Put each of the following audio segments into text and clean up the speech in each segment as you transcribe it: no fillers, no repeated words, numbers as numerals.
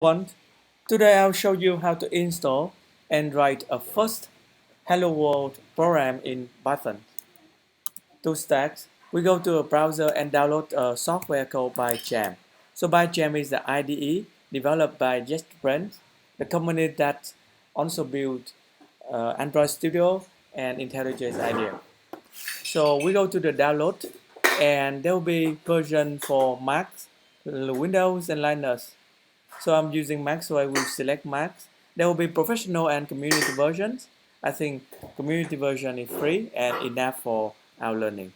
One, today I'll show you how to install and write a first Hello World program in Python. To start, we go to a browser and download a software called PyCharm. So PyCharm is the IDE developed by JetBrains, the company that also built Android Studio and IntelliJ IDEA. So we go to the download and there will be version for Mac, Windows and Linux. So I'm using Mac, so I will select Mac. There will be professional and community versions. I think community version is free and enough for our learning.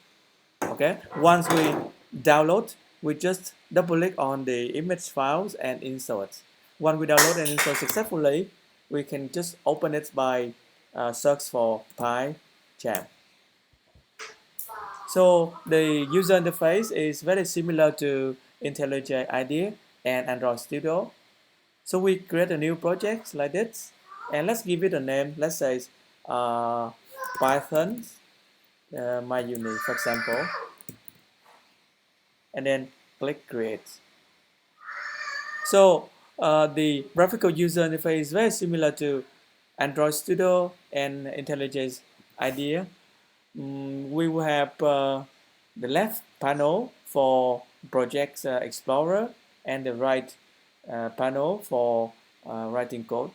Okay, once we download, we just double click on the image files and insert. Once we download and install successfully, we can just open it by search for PyCharm. So the user interface is very similar to IntelliJ IDEA and Android Studio. So we create a new project like this, and let's give it a name. Let's say uh, Python my unit, for example, and then click create. So the graphical user interface is very similar to Android Studio and IntelliJ IDEA. We will have the left panel for Project Explorer and the right panel for writing code.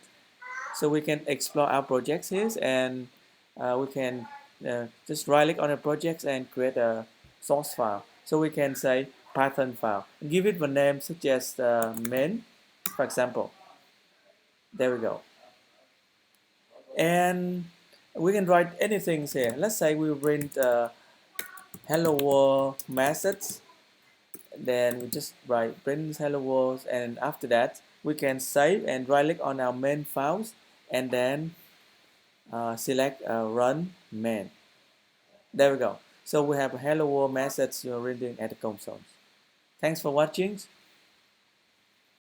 So we can explore our projects here and we can just right click on the projects and create a source file. So we can say Python file. Give it a name such as main, for example. There we go. And we can write anything here. Let's say we print hello world message. Then we just write print hello world, and after that we can save and right click on our main files and then select run main. There we go. So we have a hello world message reading at the console. Thanks for watching.